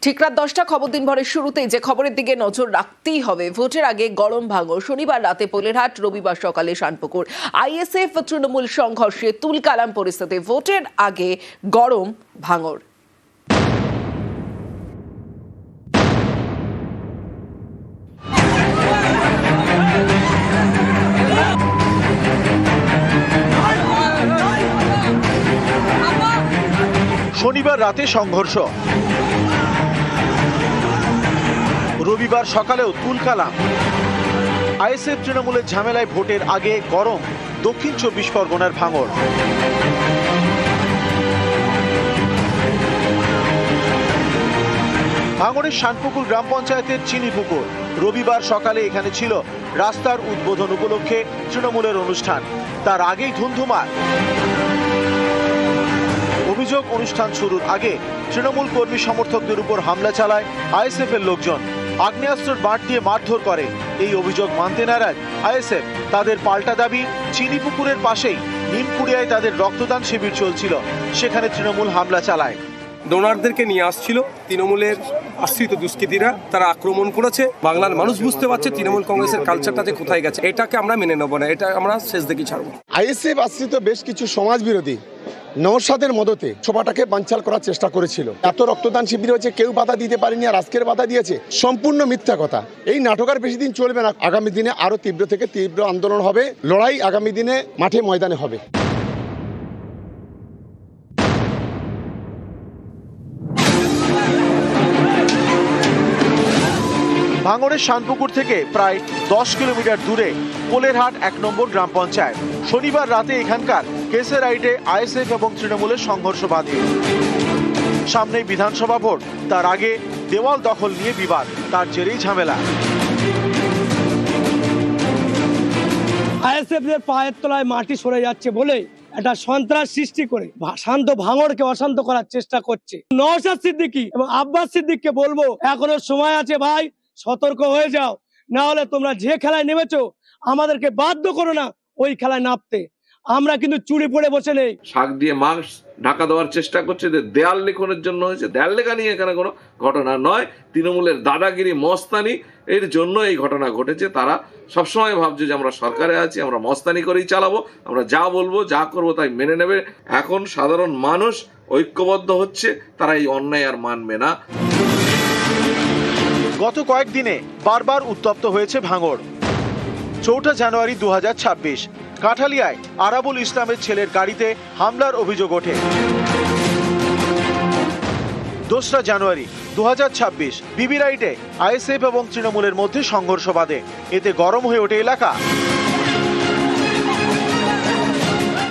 ঠিক রাত 10টা খবর দিন ভরের শুরুতেই যে খবরের দিকে নজর রাখতেই হবে, ভোটের আগে গরম ভাঙর। শনিবার রাতে পোলেরহাট, রবিবার সকালে শানপুকুর। আইএসএফ তৃণমূল সংঘর্ষে তুলকালাম পরিস্থিতি। ভোটের আগে গরম ভাঙর। শনিবার রাতে সংঘর্ষ, রবিবার সকালেও তুলকালাম। আইএসএফ তৃণমূলের ঝামেলায় ভোটের আগে গরম দক্ষিণ 24 পরগনার ভাঙড়। ভাঙড়ের শানপুকুর গ্রাম পঞ্চায়েতের চিনিপুকুর। রবিবার সকালে এখানে ছিল রাস্তার উদ্বোধন উপলক্ষে তৃণমূলের অনুষ্ঠান। তার আগেই ধুন্ধুমার। অভিযোগ, অনুষ্ঠান শুরুর আগে তৃণমূল কর্মী সমর্থকদের উপর হামলা চালায় আইএসএফ এর লোকজন। আগ্নেয়াস্ত্রের বাঁট দিয়ে মারধর করে। এই অভিযোগ মানতে নারাজ আইএসএফ। তাদের পাল্টা দাবি, চিনিপুকুরের পাশেই নিমকুড়িয়ায় তাদের রক্তদান শিবির চলছিল, সেখানে তৃণমূল হামলা চালায়। ডোনারদেরকে নিয়ে আসছিল তৃণমূলের আশ্রিত দুষ্কৃতীরা, তারা আক্রমণ করেছে। বাংলার মানুষ বুঝতে পারছে তৃণমূল কংগ্রেসের কালচারটা যে কোথায় গেছে। এটাকে আমরা মেনে নেব না, এটা আমরা শেষ দেখি ছাড়ব। আইএসএফ আশ্রিত বেশ কিছু সমাজ বিরোধী নওশাদের মদতে সভাটাকে বানচাল করার চেষ্টা করেছিল। এত রক্তদান শিবির হয়েছে, কেউ বাধা দিতে পারেনি, আর আজকের বাধা দিয়েছে। সম্পূর্ণ মিথ্যা কথা। এই নাটক আর বেশি দিন চলবে না। আগামী দিনে আরো তীব্র থেকে তীব্র আন্দোলন হবে, লড়াই আগামী দিনে মাঠে ময়দানে হবে। ভাঙড়ের শানপুকুর থেকে প্রায় 10 কিলোমিটার দূরে পোলেরহাট 1 নম্বর গ্রাম পঞ্চায়েত। শনিবার রাতে এখানকার কেসেরাইটে আইএসএফ এবং তৃণমূলের সংঘর্ষ বাধে। সামনেই বিধানসভা ভোট, তার আগে দেওয়াল দখল নিয়ে বিবাদ, তার জেরেই ঝামেলা। আইএসএফ এর পায়ের তলায় মাটি সরে যাচ্ছে বলে একটা সন্ত্রাস সৃষ্টি করে শান্ত ভাঙড়কে অশান্ত করার চেষ্টা করছে। নওশাদ সিদ্দিকী এবং আব্বাস সিদ্দিককে বলবো, এখনো সময় আছে ভাই, সতর্ক হয়ে যাও, না হলে তোমরা যে খেলায় নেমেছো আমাদেরকে বাধ্য করো না ওই খেলায় নামতে। আমরা কিন্তু চুরি পড়ে বসে নেই। শাক দিয়ে মাংস ঢাকা দেওয়ার চেষ্টা করছে যে দেয়াল লিখনের জন্য হয়েছে। দেয়াল লেখা নিয়ে এখানে কোনো ঘটনা নয়। তৃণমূলের দাদাগিরি, মস্তানি এর জন্য এই ঘটনা ঘটেছে। তারা সবসময় ভাবছে যে আমরা সরকারে আছি, আমরা মস্তানি করেই চালাবো, আমরা যা বলবো যা করবো তাই মেনে নেবে। এখন সাধারণ মানুষ ঐক্যবদ্ধ হচ্ছে, তারা এই অন্যায় আর মানবে না। গত কয়েকদিনে বারবার উত্তপ্ত হয়েছে ভাঙড়। 4 জানুয়ারি 2026 কাঠালিয়ায় আরাবুল ইসলামের ছেলের গাড়িতে হামলার অভিযোগ ওঠে। 2 জানুয়ারি 2026 বিবিরাইটে আইএসএফ এবং তৃণমূলের মধ্যে সংঘর্ষ বাধে। এতে গরম হয়ে ওঠে এলাকা।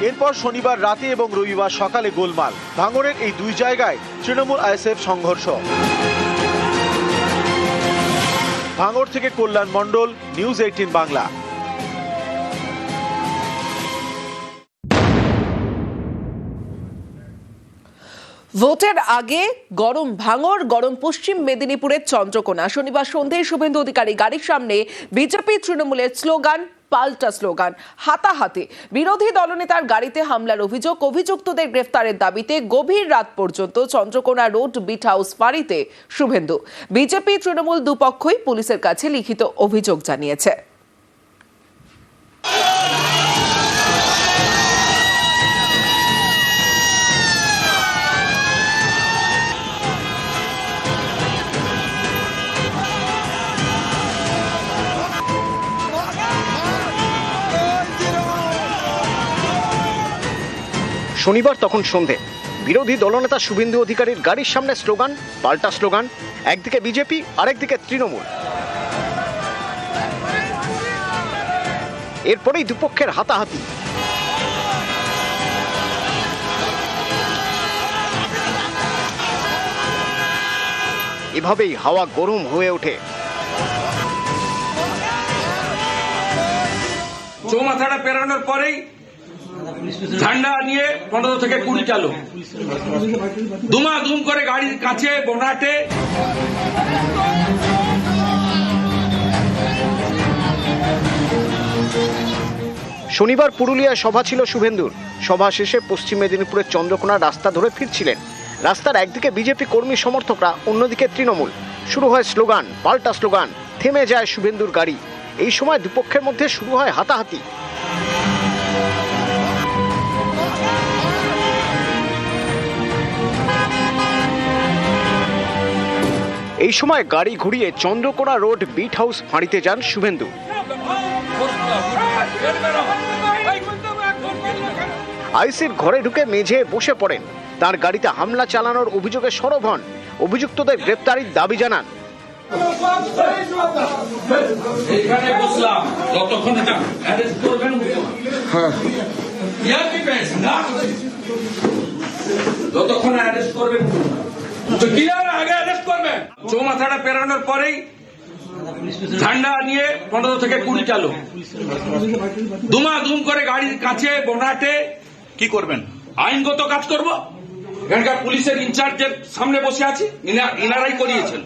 এরপর শনিবার রাতে এবং রবিবার সকালে গোলমাল। ভাঙড়ের এই দুই জায়গায় তৃণমূল আইএসএফ সংঘর্ষ। ভাঙড় থেকে কল্যাণ মণ্ডল, নিউজ 18 বাংলা। ভোটের আগে গরম ভাঙড়, গরম পশ্চিম মেদিনীপুরের চন্দ্রকোনা। শনিবার সন্ধ্যায় শুভেন্দু অধিকারী গাড়ির সামনে বিজেপি তৃণমূলের স্লোগান, পাল্টা স্লোগান, হাতাহাতি। বিরোধী দলনেতার গাড়িতে হামলার অভিযোগ। অভিযুক্তদের গ্রেফতারের দাবিতে গভীর রাত পর্যন্ত চন্দ্রকোনা রোড বিট হাউস ফাঁড়িতে শুভেন্দু। বিজেপি তৃণমূল দুপক্ষই পুলিশের কাছে লিখিত অভিযোগ জানিয়েছে। শনিবার তখন সন্ধে। বিরোধী দলনেতা শুভেন্দু অধিকারীর গাড়ির সামনে স্লোগান, পাল্টা স্লোগান। একদিকে বিজেপি, আরেকদিকে তৃণমূল। এরপরেই দুপক্ষের হাতাহাতি। এভাবেই হাওয়া গরম হয়ে ওঠে। চৌমাথাটা পেরানোর পরেই ঝান্ডা নিয়ে 15 থেকে 20 চালু ধুমাধুম করে গাড়ির কাছে বোনাটে শনিবার পুরুলিয়ায় সভা ছিল শুভেন্দুর। সভা শেষে পশ্চিম মেদিনীপুরের চন্দ্রকোনা রাস্তা ধরে ফিরছিলেন। রাস্তার একদিকে বিজেপি কর্মী সমর্থকরা, অন্যদিকে তৃণমূল। শুরু হয় স্লোগান, পাল্টা স্লোগান, থেমে যায় শুভেন্দুর গাড়ি। এই সময় দুপক্ষের মধ্যে শুরু হয় হাতাহাতি। এই সময় গাড়ি ঘুরিয়ে চন্দ্রকোনা রোড বিট হাউস ফাঁড়িতে যান শুভেন্দু। আইসির ঘরে ঢুকে মেঝে বসে পড়েন। তার গাড়িতে হামলা চালানোর অভিযোগে সরব হন। অভিযুক্তদের গ্রেপ্তারির দাবি জানান। এখানে বসলাম যতক্ষণ না অ্যারেস্ট করবেন, যতক্ষণ অ্যারেস্ট করবেন, তো ক্লিয়ার আগে অ্যারেস্ট করবেন। চৌমাথাটা পেরানোর পরেই ঝান্ডা নিয়ে 15 থেকে 20 চালু দুমাদুম করে গাড়ির কাছে বোনাটে কি করবেন? আইনগত কাজ করব। এখানকার পুলিশের ইনচার্জের সামনে বসে আছি, ইনারাই করিয়েছেন।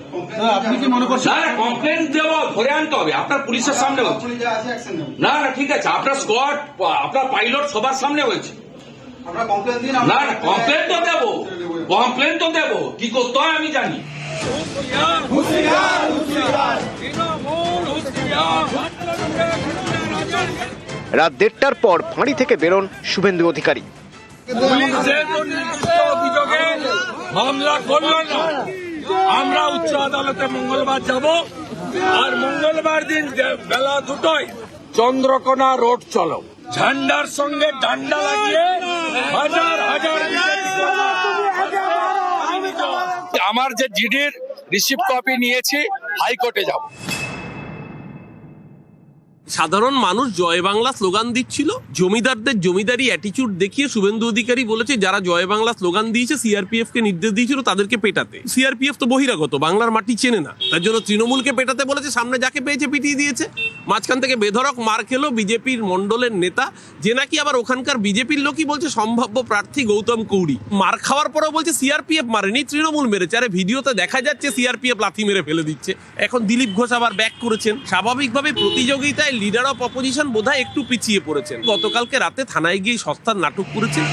আপনি কি মনে করছেন? না, কমপ্লেন দেব, ধরে আনতে হবে। আপনার পুলিশের সামনে হচ্ছে না, না ঠিক আছে, আপনার স্কোয়াড, আপনার পাইলট সবার সামনে হয়েছে। না না, কমপ্লেন তো দেব, কমপ্লেন তো দেব, কি করতে হয় আমি জানি। রাত 1:30টার পর ফাঁড়ি থেকে বেরোন শুভেন্দু অধিকারী। অভিযোগে মামলা করলো না, আমরা উচ্চ আদালতে মঙ্গলবার যাব, আর মঙ্গলবার দিন বেলা 2টায় চন্দ্রকোনা রোড চলো, ঝান্ডার সঙ্গে ডান্ডা লাগিয়ে হাজার হাজার। আমার যে জিডির রিসিপ্ট কপি নিয়েছি, হাইকোর্টে যাব। সাধারণ মানুষ জয় বাংলা স্লোগান দিচ্ছিল, জমিদারদের জমিদারি অ্যাটিটিউড দেখিয়ে শুভেন্দু অধিকারী বলেছে যারা জয় বাংলা স্লোগান দিয়েছে সিআরপিএফ কে নির্দেশ দিয়েছিল তাদেরকে পেটাতে। সিআরপিএফ তো বহিরাগত, বাংলার মাটি চেনে না, তার জন্য তৃণমূলকে পেটাতে বলেছে, সামনে যাকে পেয়েছে পিটিয়ে দিয়েছে। মাঝখান থেকে বেধড়ক মার খেলো বিজেপির মন্ডলের নেতা, যে নাকি আবার ওখানকার বিজেপির লোকই বলছে সম্ভাব্য প্রার্থী গৌতম কৌড়ি। মার খাওয়ার পরেও বলছে সিআরপিএফ মারেনি, তৃণমূল মেরেছে। আরে ভিডিওতে দেখা যাচ্ছে সিআরপিএফ লাথি মেরে ফেলে দিচ্ছে। এখন দিলীপ ঘোষ আবার ব্যাক করেছেন। স্বাভাবিকভাবে প্রতিযোগিতায় লিডার অফ অপোজিশন বোধহয় একটু পিছিয়ে পড়েছেন। গতকালকে রাতে থানায় গিয়ে সস্তার নাটক করেছেন।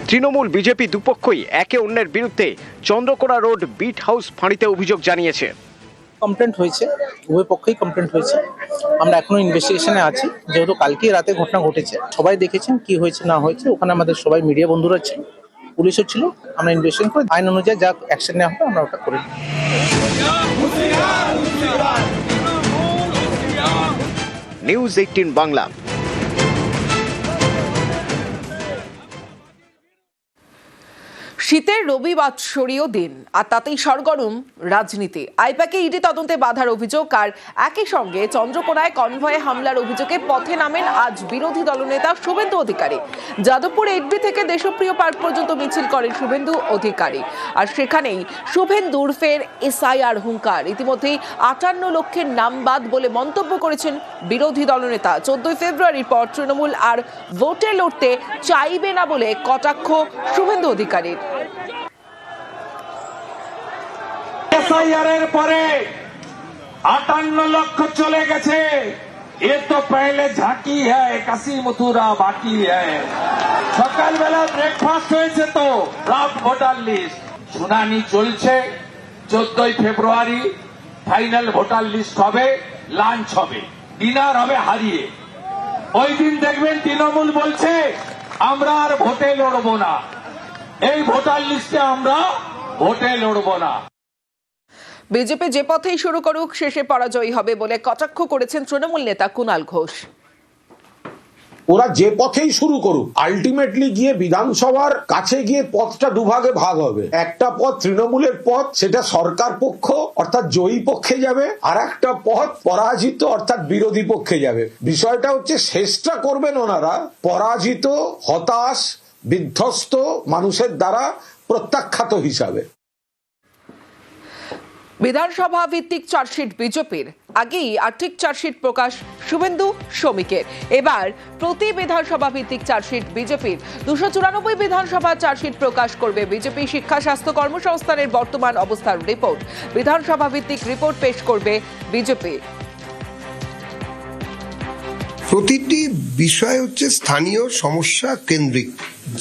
তৃণমূল বিজেপি দুপক্ষই একে অন্যের বিরুদ্ধে চন্দ্রকোনা রোড বিট হাউস ফাঁড়িতে অভিযোগ জানিয়েছে। কমপ্লেন্ট হয়েছে, উভয় পক্ষেই কমপ্লেন্ট হয়েছে। আমরা এখনো ইনভেস্টিগেশনে আছি, যেহেতু কালকেই রাতে ঘটনা ঘটেছে। সবাই দেখেছেন কি হয়েছে না হয়েছে, ওখানে আমাদের সবাই মিডিয়া বন্ধুরা ছিল, পুলিশও ছিল। আমরা ইনভেস্টিগেশন করে আইন অনুযায়ী যা অ্যাকশন নেওয়া হবে আমরা ওটা করে নিই। নিউজ 18 বাংলা। শীতের রবিবাৎসরীয় দিন, আর তাতেই সরগরম রাজনীতি। আইপ্যাকে ইডি তদন্তে বাধার অভিযোগ, আর একই সঙ্গে চন্দ্রকোনায় কনভয়ে হামলার অভিযোগে পথে নামেন আজ বিরোধী দলনেতা শুভেন্দু অধিকারী। যাদবপুর এডবি থেকে দেশপ্রিয় পার্ক পর্যন্ত মিছিল করেন শুভেন্দু অধিকারী, আর সেখানেই শুভেন্দুর ফের এসআইআর হুঙ্কার। ইতিমধ্যেই 58 লক্ষের নাম বাদ বলে মন্তব্য করেছেন বিরোধী দলনেতা। 14 ফেব্রুয়ারির পর তৃণমূল আর ভোটে লড়তে চাইবে না বলে কটাক্ষ শুভেন্দু অধিকারীর। এসআইআর পরে 58 লক্ষ চলে গেছে, এ তো পহলে ঝাঁকি হ্যায়, কাশি মথুরা বাকি হ্যায়। সকালবেলা ব্রেকফাস্ট হয়েছে, তো ড্রাফট ভোটার লিস্ট শুনানি চলছে। 14 ফেব্রুয়ারি ফাইনাল ভোটার লিস্ট হবে, লাঞ্চ হবে, ডিনার হবে হারিয়ে। ওই দিন দেখবেন তৃণমূল বলছে আমরা আর ভোটে লড়বো না, এই ভোটার লিস্টে আমরা ভোটে লড়বো না। বিজেপি যে পথেই শুরু করুক শেষে পরাজয়ী হবে বলে কটাক্ষ করেছেন তৃণমূল নেতা কুণাল ঘোষ। ওরা যে পথেই শুরু করুক, আলটিমেটলি গিয়ে বিধানসভার কাছে গিয়ে পথটা দুভাগে ভাগ হবে। একটা পথ তৃণমূলের পথ, সেটা সরকার পক্ষ অর্থাৎ জয়ী পক্ষে যাবে, আর একটা পথ পরাজিত অর্থাৎ বিরোধী পক্ষে যাবে। বিষয়টা হচ্ছে শেষটা করবেন ওনারা পরাজিত, হতাশ, বিধ্বস্ত মানুষের দ্বারা প্রত্যাখ্যাত হিসাবে। বিধানসভা ভিত্তিক চার্জশিট বিজেপির, আগেই আর্থিক চার্জশিট প্রকাশ শুভেন্দু শ্রমিকের। এবার প্রতি বিধানসভা ভিত্তিক চার্জশিট বিজেপির। 294 বিধানসভা চার্জশিট প্রকাশ করবে বিজেপি। শিক্ষা, স্বাস্থ্য, কর্মসংস্থানের বর্তমান অবস্থার রিপোর্ট, বিধানসভা ভিত্তিক রিপোর্ট পেশ করবে বিজেপি। প্রতিটি বিষয় হচ্ছে স্থানীয় সমস্যা কেন্দ্রিক।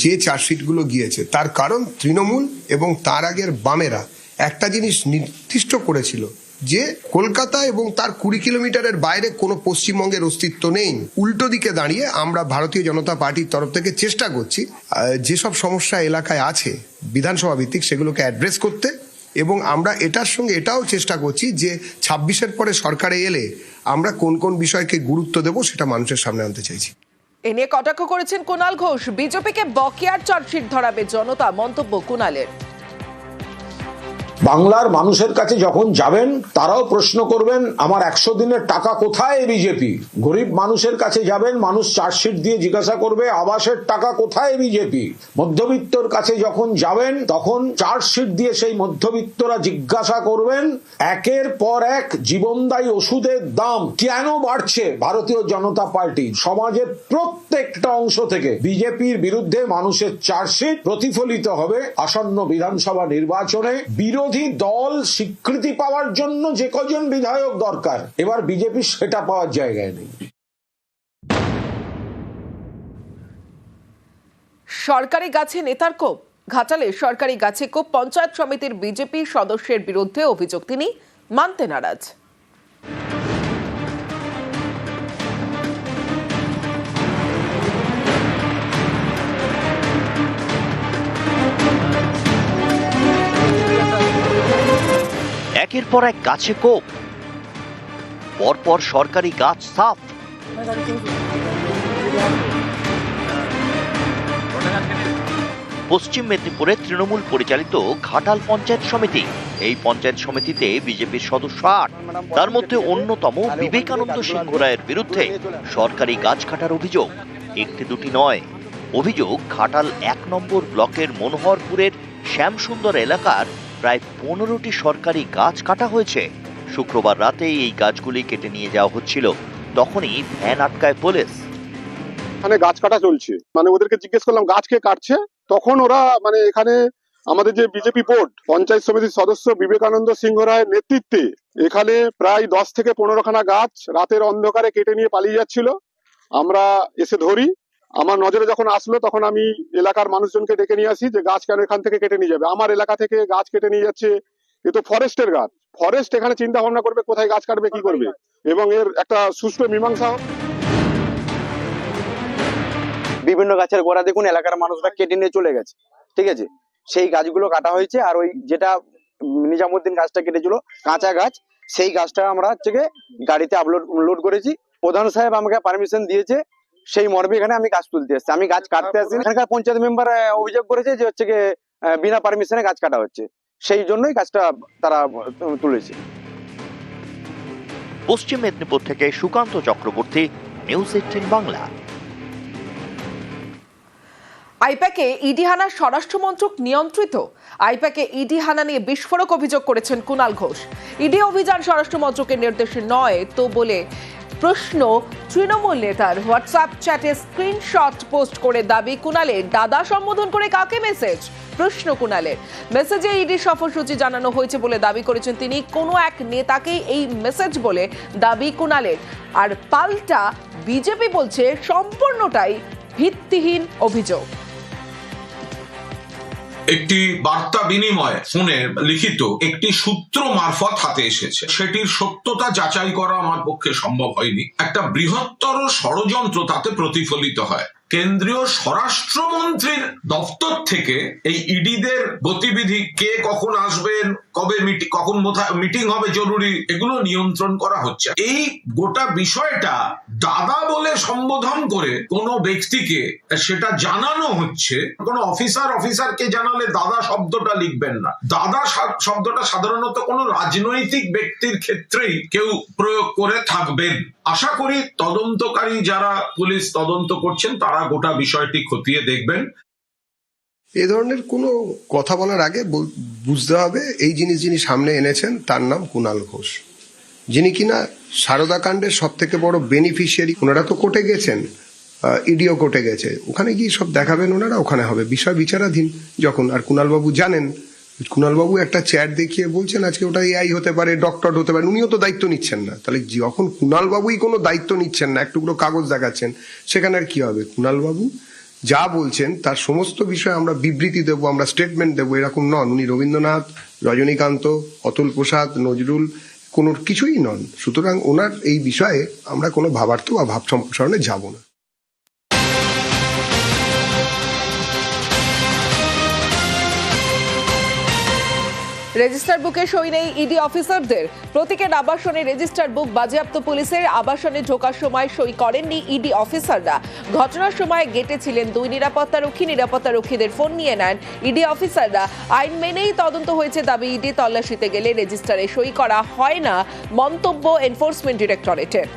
যে চার্জশিটগুলো গিয়েছে তার কারণ তৃণমূল এবং তার আগের বামেরা একটা জিনিস নির্দিষ্ট করেছিল যে কলকাতা এবং তার 20 কিলোমিটারের বাইরে কোনো পশ্চিমবঙ্গের অস্তিত্ব নেই। উল্টো দিকে দাঁড়িয়ে আমরা ভারতীয় জনতা পার্টির তরফ থেকে চেষ্টা করছি যেসব সমস্যা এলাকায় আছে বিধানসভা ভিত্তিক সেগুলোকে অ্যাড্রেস করতে, এবং আমরা এটার সঙ্গে এটাও চেষ্টা করছি যে 26-এর পরে সরকারে এলে আমরা কোন কোন বিষয়কে গুরুত্ব দেব সেটা মানুষের সামনে আনতে চাইছি। এ নিয়ে কটাক্ষ করেছেন কুণাল ঘোষ। বিজেপিকে বকেয়ার চার্জশিট ধরাবে জনতা, মন্তব্য কুণালের। বাংলার মানুষের কাছে যখন যাবেন তারাও প্রশ্ন করবেন আমার 100 দিনের টাকা কোথায় বিজেপি। গরিব মানুষের কাছে যাবেন, মানুষ চার্জশিট দিয়ে জিজ্ঞাসা করবে আবাসের টাকা কোথায় বিজেপি। মধ্যবিত্তর কাছে যখন যাবেন তখন চার্জশিট দিয়ে সেই মধ্যবিত্তরা জিজ্ঞাসা করবেন একের পর এক জীবনদায়ী ওষুধের দাম কেন বাড়ছে। ভারতীয় জনতা পার্টি সমাজের প্রত্যেকটা অংশ থেকে বিজেপির বিরুদ্ধে মানুষের চার্জশিট প্রতিফলিত হবে আসন্ন বিধানসভা নির্বাচনে। বিরোধী দল স্বীকৃতি পাওয়ার জন্য যে কজন বিধায়ক দরকার, এবার বিজেপি সেটা পাওয়ার জায়গায় নেই। সরকারি গাছে নেতার কোপ। ঘাটালে সরকারি গাছে কোপ পঞ্চায়েত সমিতির বিজেপি সদস্যের বিরুদ্ধে অভিযোগ তিনি মানতে নারাজ। একের পর এক গাছে কোপ, পরপর সরকারি গাছ সাফ। পশ্চিম মেদিনীপুরে তৃণমূল পরিচালিত ঘাটাল পঞ্চায়েত সমিতি। এই পঞ্চায়েত সমিতিতে বিজেপির সদস্য 8, তার মধ্যে অন্যতম বিবেকানন্দ সিংহ রায়ের বিরুদ্ধে সরকারি গাছ কাটার অভিযোগ। একটি দুটি নয়, অভিযোগ ঘাটাল 1 নম্বর ব্লকের মনোহরপুরের শ্যামসুন্দর এলাকার প্রায় 15টি সরকারি গাছ কাটা হয়েছে। শুক্রবার রাতে এই গাছগুলি কেটে নিয়ে যাওয়া হচ্ছিল, তখনই ভ্যান আটকায় পুলিশ। এখানে গাছ কাটা চলছে, ওদেরকে জিজ্ঞেস করলাম গাছ কে কাটছে, তখন ওরা এখানে আমাদের যে বিজেপি বোর্ড পঞ্চায়েত সমিতির সদস্য বিবেকানন্দ সিংহ রায়ের নেতৃত্বে এখানে প্রায় 10 থেকে 15 খানা গাছ রাতের অন্ধকারে কেটে নিয়ে পালিয়ে যাচ্ছিল। আমরা এসে ধরি, আমার নজরে যখন আসলো তখন আমি এলাকার মানুষজনকে ডেকে নিয়ে আসি যে গাছ কেন এখান থেকে কেটে নিয়ে যাবে, আমার এলাকা থেকে গাছ কেটে নিয়ে যাচ্ছে, এ তো ফরেস্টের গাছ। ফরেস্ট এখানে চিন্তা ভাবনা করবে কোথায় গাছ কাটবে, কি করবে, এবং এর একটা সুষ্ঠু মীমাংসা। বিভিন্ন গাছের গোড়া দেখুন এলাকার মানুষরা কেটে নিয়ে চলে গেছে, ঠিক আছে, সেই গাছগুলো কাটা হয়েছে। আর ওই যেটা নিজামুদ্দিন গাছটা কেটেছিল কাঁচা গাছ, সেই গাছটা আমরা গাড়িতে লোড করেছি। প্রধান সাহেব আমাকে পারমিশন দিয়েছে, সেই মর্মে এখানে আমি গাছ তুলতে এসেছি, আমি গাছ কাটতে আসি। এখানকার পঞ্চায়েত মেম্বার অভিযোগ করেছে যে বিনা পারমিশনে গাছ কাটা হচ্ছে, সেই জন্যই গাছটা তারা তুলেছে। পশ্চিম মেদিনীপুর থেকে সুকান্ত চক্রবর্তী, নিউজ 18 বাংলা। আইপ্যাকে ইডি হানা স্বরাষ্ট্রমন্ত্রক নিয়ন্ত্রিত। আইপ্যাকে ইডি হানা নিয়ে বিস্ফোরক অভিযোগ করেছেন কুণাল ঘোষ। ইডি অভিযান স্বরাষ্ট্রমন্ত্রকের নির্দেশে নয় তো বলে প্রশ্ন তৃণমূল নেতার। হোয়াটসঅ্যাপ চ্যাটে স্ক্রিনশট পোস্ট করে দাবি কুণালের। দাদা সম্বোধন করে কাকে মেসেজ, প্রশ্ন কুণালের। মেসেজে ইডি সফরসূচি জানানো হয়েছে বলে দাবি করেছেন তিনি। কোনো এক নেতাকেই এই মেসেজ বলে দাবি কুণালের। আর পাল্টা বিজেপি বলছে সম্পূর্ণটাই ভিত্তিহীন অভিযোগ। একটি বার্তা বিনিময় ফোনে লিখিত একটি সূত্র মারফত হাতে এসেছে, সেটির সত্যতা যাচাই করা আমার পক্ষে সম্ভব হয়নি। একটা বৃহত্তর ষড়যন্ত্র তাতে প্রতিফলিত হয়। কেন্দ্রীয় স্বরাষ্ট্রমন্ত্রীর দপ্তর থেকে এই ইডিদের গতিবিধি, কে কখন আসবেন, কবে কখন মিটিং হবে জরুরি, এগুলো নিয়ন্ত্রণ করা হচ্ছে। এই গোটা বিষয়টা দাদা বলে সম্বোধন করে কোনো ব্যক্তিকে সেটা জানানো হচ্ছে। কোনো অফিসারকে জানালে দাদা শব্দটা লিখবেন না। দাদা শব্দটা সাধারণত কোনো রাজনৈতিক ব্যক্তির ক্ষেত্রেই কেউ প্রয়োগ করে থাকবেন। আশা করি তদন্তকারী যারা পুলিশ তদন্ত করছেন তারা গোটা বিষয়টি খতিয়ে দেখবেন। এ ধরনের কোনো কথা বলার আগে বুঝতে হবে এই জিনিস যিনি সামনে এনেছেন তার নাম কুণাল ঘোষ, যিনি কিনা সারদা কাণ্ডের সব থেকে বড় বেনিফিশিয়ারি। ওনারা তো কোর্টে গেছেন, ইডিও কোর্টে গেছে, ওখানে গিয়ে সব দেখাবেন ওনারা, ওখানে হবে বিষয় বিচারাধীন যখন। আর কুণালবাবু জানেন কুণালবাবু একটা চ্যাট দেখিয়ে বলছেন আজকে ওটা এআই হতে পারে, ডক্টর হতে পারে, উনিও তো দায়িত্ব নিচ্ছেন না। তাহলে যখন কুণালবাবুই কোনো দায়িত্ব নিচ্ছেন না, একটুকরো কাগজ দেখাচ্ছেন, সেখানে আর কি হবে? কুণালবাবু যা বলছেন তার সমস্ত বিষয়ে আমরা বিবৃতি দেবো, আমরা স্টেটমেন্ট দেবো, এরকম নন। উনি রবীন্দ্রনাথ, রজনীকান্ত, অতুল প্রসাদ, নজরুল কোনো কিছুই নন। সুতরাং ওনার এই বিষয়ে আমরা কোনো ভাবার্থ বা ভাব সম্প্রসারণে যাব না। রেজিস্টার বুকে সই নেই ইডি অফিসারদের। প্রতীকের আবাসনে রেজিস্টার বুক বাজেয়াপ্ত পুলিশের। আবাসনে ঢোকার সময় সই করেননি ইডি অফিসাররা। ঘটনার সময় গেটে ছিলেন 2 নিরাপত্তারক্ষী। নিরাপত্তারক্ষীদের ফোন নিয়ে নেন ইডি অফিসাররা। আইন মেনেই তদন্ত হয়েছে দাবি ইডি। তল্লাশিতে গেলে রেজিস্টারে সই করা হয় না, মন্তব্য এনফোর্সমেন্ট ডিরেক্টরেটের।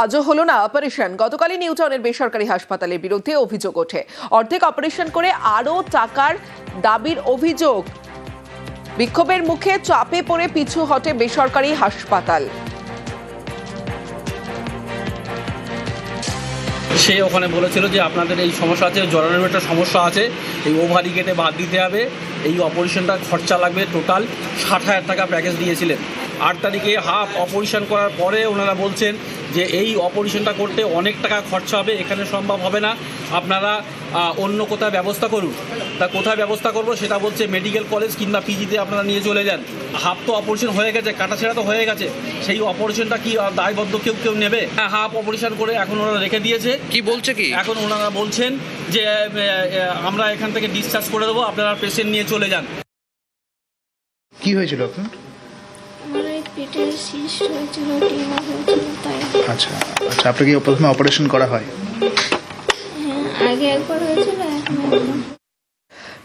আজও হলো না অপারেশন। গতকালই নিউটাউনের বেসরকারি হাসপাতালের বিরুদ্ধে অভিযোগ ওঠে। অর্ধেক অপারেশন করে আরও টাকার দাবির অভিযোগ। বিক্ষোভের মুখে চাপে পড়ে পিছু হটে বেসরকারি হাসপাতাল। সে ওখানে বলেছিল যে আপনাদের এই সমস্যা আছে, জরানোর একটা সমস্যা আছে, এই ওভারি গেটে বাদ দিতে হবে, এই অপারেশনটা খরচা লাগবে টোটাল 60,000 টাকা প্যাকেজ দিয়েছিলেন। 8 তারিখে হাফ অপারেশন করার পরে ওনারা বলছেন যে এই অপারেশনটা করতে অনেক টাকা খরচা হবে, এখানে সম্ভব হবে না, আপনারা অন্য কোথায় ব্যবস্থা করুন। তা কোথায় ব্যবস্থা করব সেটা বলছে মেডিকেল কলেজ কিংবা পিজিতে আপনারা নিয়ে চলে যান। হাফ তো অপারেশন হয়ে গেছে, কাটাছেঁড়া তো হয়ে গেছে, সেই অপারেশনটা কি দায়বদ্ধ কেউ নেবে? হাফ অপারেশন করে এখন ওনারা রেখে দিয়েছে। কি বলছে কি এখন ওনারা বলছেন যে আমরা এখান থেকে ডিসচার্জ করে দেবো, আপনারা পেশেন্ট নিয়ে চলে যান। কি হয়েছিল আপনার? আমার এই পেটে সিস্ট হয়েছিল, টিউমার হয়েছিল, তাই। আচ্ছা আচ্ছা, আপনাকে প্রথমে অপারেশন করা হয়? হ্যাঁ, আগে একবার হয়েছিল, এখন একবার।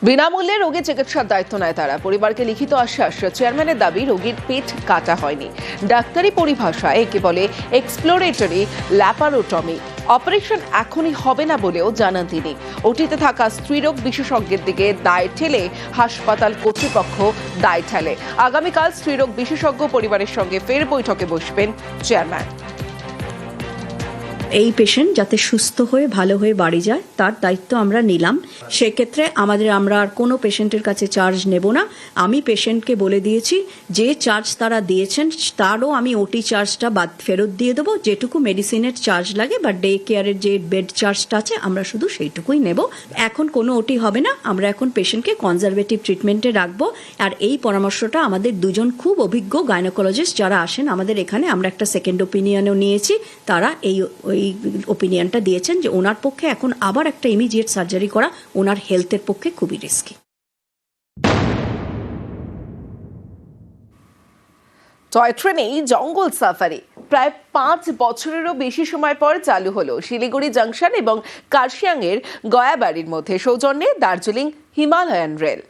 বিনামূল্যে রোগী চিকিৎসার দায়িত্ব নেয় তারা। পরিবারকে লিখিত আশ্বাস। চেয়ারম্যানের দাবি রোগীর পেট কাটা হয়নি। ডাক্তারি পরিভাষায় একে বলে এক্সপ্লোরেটরি ল্যাপারোটমি। অপারেশন এখনই হবে না বলেও জানান তিনি। ওটিতে থাকা স্ত্রীরোগ বিশেষজ্ঞের দিকে দায় ঠেলে হাসপাতাল কর্তৃপক্ষ দায় ঠেলে। আগামীকাল স্ত্রীরোগ বিশেষজ্ঞ পরিবারের সঙ্গে ফের বৈঠকে বসবেন চেয়ারম্যান। এই পেশেন্ট যাতে সুস্থ হয়ে ভালো হয়ে বাড়ি যায় তার দায়িত্ব আমরা নিলাম। সেক্ষেত্রে আমরা আর কোনো পেশেন্টের কাছে চার্জ নেব না। আমি পেশেন্টকে বলে দিয়েছি যে চার্জ তারা দিয়েছেন তারও আমি ওটি চার্জটা ফেরত দিয়ে দেবো। যেটুকু মেডিসিনের চার্জ লাগে বা ডে কেয়ারের যে বেড চার্জটা আছে আমরা শুধু সেইটুকুই নেব। এখন কোনো ওটি হবে না, আমরা এখন পেশেন্টকে কনজারভেটিভ ট্রিটমেন্টে রাখবো। আর এই পরামর্শটা আমাদের দুজন খুব অভিজ্ঞ গাইনোকোলজিস্ট যারা আসেন আমাদের এখানে, আমরা একটা সেকেন্ড ওপিনিয়নও নিয়েছি, তারা এই ওপিনিয়নটা দিয়েছেন যে ওনার পক্ষে এখন আবার একটা ইমিডিয়েট সার্জারি করা ওনার হেলথের পক্ষে খুবই রিস্কি। টয় ট্রেনেই জঙ্গল সাফারি প্রায় 5 বছরেরও বেশি সময় পর চালু হলো শিলিগুড়ি জাংশন এবং কার্শিয়াংয়ের গয়াবাড়ির মধ্যে সৌজন্যে দার্জিলিং হিমালয়ান রেল।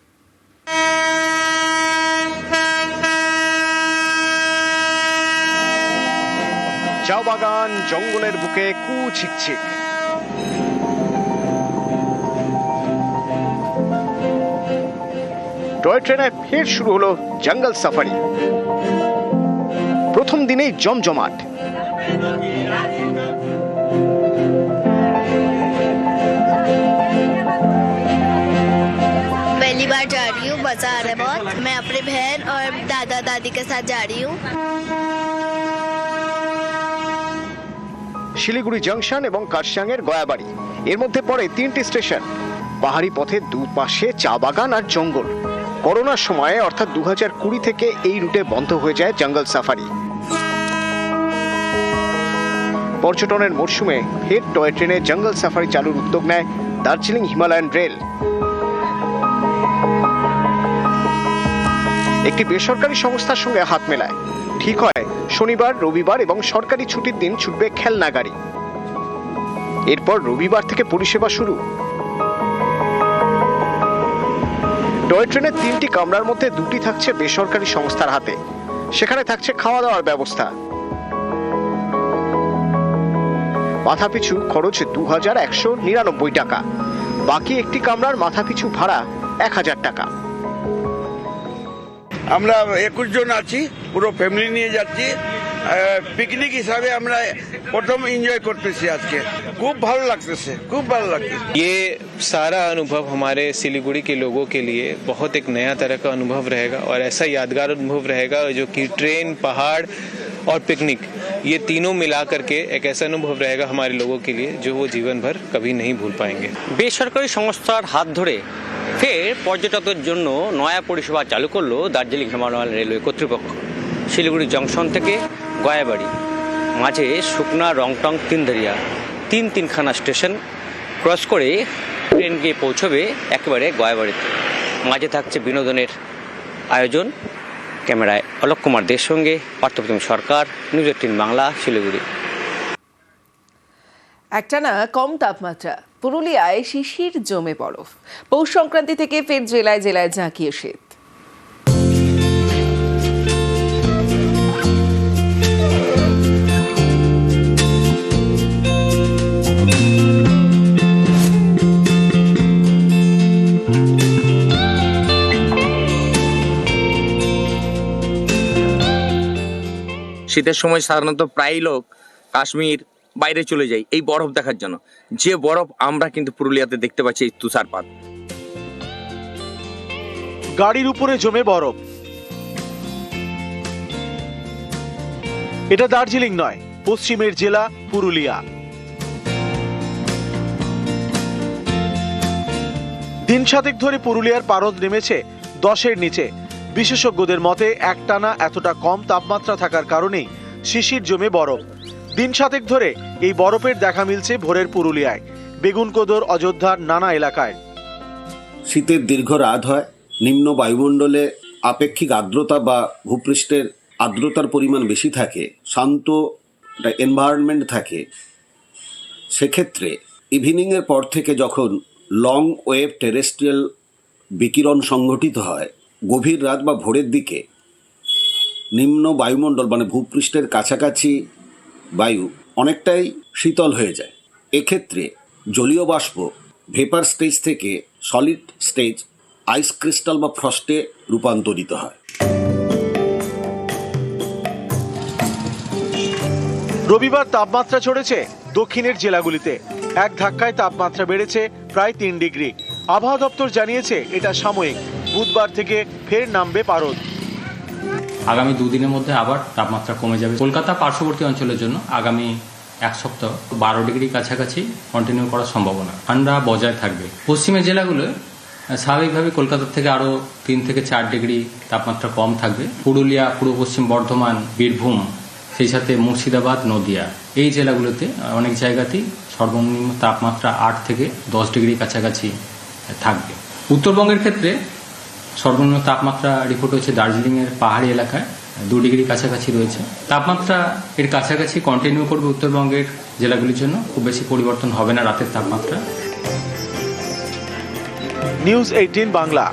চা বাগান, জঙ্গলের বুকে কুচিকচিক। টয় ট্রেনে ফের শুরু হলো জঙ্গল সাফারি। প্রথম দিনেই জমজমাট। पहली बार जा रही हूँ, मजा आ रहा है बहुत। मैं अपनी बहन और दादा दादी के साथ जा रही हूँ। শিলিগুড়ি জংশন এবং কার্শিয়াংয়ের গয়াবাড়ি, এর মধ্যে পড়ে 3টি স্টেশন। পাহাড়ি পথে দুপাশে চা বাগান আর জঙ্গল। করোনার সময়ে অর্থাৎ 2020 থেকে এই রুটে বন্ধ হয়ে যায় জঙ্গল সাফারি। পর্যটনের মরশুমে ফের টয় ট্রেনে জঙ্গল সাফারি চালুর উদ্যোগ নেয় দার্জিলিং হিমালয়ান রেল। একটি বেসরকারি সংস্থার সঙ্গে হাত মেলায় ঠিক হয় শনিবার, রবিবার এবং সরকারি ছুটির দিন ছুটবে খেলনা গাড়ি। এরপর রবিবার থেকে পরিষেবা শুরু। টয় ট্রেনের 3টি কামরার মধ্যে 2টি থাকছে বেসরকারি সংস্থার হাতে। সেখানে থাকছে খাওয়া দাওয়ার ব্যবস্থা। মাথাপিছু খরচ 2199 টাকা। বাকি একটি কামরার মাথাপিছু ভাড়া 1000 টাকা। আমরা 21 জন আছি, পুরো ফ্যামিলি নিয়ে যাচ্ছি। পিকনিক হিসাবে আমরা প্রথম এনজয় করতেছি আজকে, খুব ভালো লাগতেছে, খুব ভালো লাগতেছে। ये सारा अनुभव हमारे सिलीगुड़ी के लोगों के लिए बहुत एक नया तरह का अनुभव रहेगा और ऐसा यादगार अनुभव रहेगा जो कि ट्रेन, पहाड़ और पिकनिक ये तीनों मिला करके एक ऐसा अनुभव रहेगा हमारे लोगों के लिए जो वो जीवन भर कभी नहीं भूल पाएंगे। বেসরকারি সংস্থার হাত ধরে ফের পর্যটকদের জন্য নয়া পরিষেবা চালু করলো দার্জিলিং হিমালয়ান রেলওয়ে কর্তৃপক্ষ। শিলিগুড়ি জংশন থেকে গয়াবাড়ি, মাঝে শুকনা, রংটং, তিনধারিয়া তিনখানা স্টেশন ক্রস করে ট্রেন গিয়ে পৌঁছবে একেবারে গয়াবাড়িতে। মাঝে থাকছে বিনোদনের আয়োজন। ক্যামেরায় অলোক কুমার দের সঙ্গে পার্থপ্রতিম সরকার, নিউজ 18 বাংলা, শিলিগুড়ি। একটানা কম তাপমাত্রা, পুরুলিয়ায় শিশির জমে বরফ। পৌষ সংক্রান্তি থেকে ফের জেলায় জেলায় ঝাঁকিয়ে শীত। শীতের সময় সাধারণত প্রায় লোক কাশ্মীর বাইরে চলে যায় এই বরফ দেখার জন্য। যে বরফ আমরা কিন্তু পুরুলিয়াতে দেখতে পাচ্ছি এই তুষারপাত। গাড়ির উপরে জমে বরফ। এটা দার্জিলিং নয়, পশ্চিমের জেলা পুরুলিয়া। দিন সাতেক ধরে পুরুলিয়ার পারদ নেমেছে 10-এর নিচে। বিশেষজ্ঞদের মতে একটানা এতটা কম তাপমাত্রা থাকার কারণেই শিশির জমে বরফ। দিন সাতেক ধরে এই বরফের দেখা মিলছে ভোরের পুরুলিয়ায়, বেগুনকোদর, অযোধ্যার নানা এলাকায়। শীতের দীর্ঘ রাত হয়, নিম্ন বায়ুমণ্ডলে আপেক্ষিক আর্দ্রতা বা ভূপৃষ্ঠের আর্দ্রতার পরিমাণ বেশি থাকে, শান্ত এনভায়রনমেন্ট থাকে। সেক্ষেত্রে ইভিনিংয়ের পর থেকে যখন লং ওয়েভ টেরেস্ট্রিয়াল বিকিরণ সংঘটিত হয়, গভীর রাত বা ভোরের দিকে নিম্ন বায়ুমণ্ডল মানে ভূপৃষ্ঠের কাছাকাছি বায়ু অনেকটাই শীতল হয়ে যায়। এক্ষেত্রে জলীয় বাষ্প ভেপার স্টেজ থেকে সলিড স্টেজ আইস ক্রিস্টাল বা ফ্রস্টে রূপান্তরিত হয়। রবিবার তাপমাত্রা চড়েছে দক্ষিণের জেলাগুলিতে। এক ধাক্কায় তাপমাত্রা বেড়েছে প্রায় 3 ডিগ্রি। আবহাওয়া দপ্তর জানিয়েছে এটা সাময়িক, বুধবার থেকে ফের নামবে পারদ। আগামী দুদিনের মধ্যে আবার তাপমাত্রা কমে যাবে। কলকাতা পার্শ্ববর্তী অঞ্চলের জন্য আগামী এক সপ্তাহ 12 ডিগ্রি কাছাকাছি কন্টিনিউ করার সম্ভাবনা, ঠান্ডা বজায় থাকবে। পশ্চিমের জেলাগুলো স্বাভাবিকভাবে কলকাতার থেকে আরও 3 থেকে 4 ডিগ্রি তাপমাত্রা কম থাকবে। পুরুলিয়া, পূর্ব পশ্চিম বর্ধমান, বীরভূম, সেই সাথে মুর্শিদাবাদ, নদিয়া এই জেলাগুলোতে অনেক জায়গাতেই সর্বনিম্ন তাপমাত্রা 8 থেকে 10 ডিগ্রি কাছাকাছি থাকবে। উত্তরবঙ্গের ক্ষেত্রে সর্বনিম্ন তাপমাত্রা রিপোর্ট হচ্ছে দার্জিলিংয়ের পাহাড়ি এলাকায় 2 ডিগ্রি কাছাকাছি রয়েছে। তাপমাত্রা এর কাছাকাছি কন্টিনিউ করবে উত্তরবঙ্গের জেলাগুলির জন্য, খুব বেশি পরিবর্তন হবে না রাতের তাপমাত্রা। নিউজ 18 বাংলা।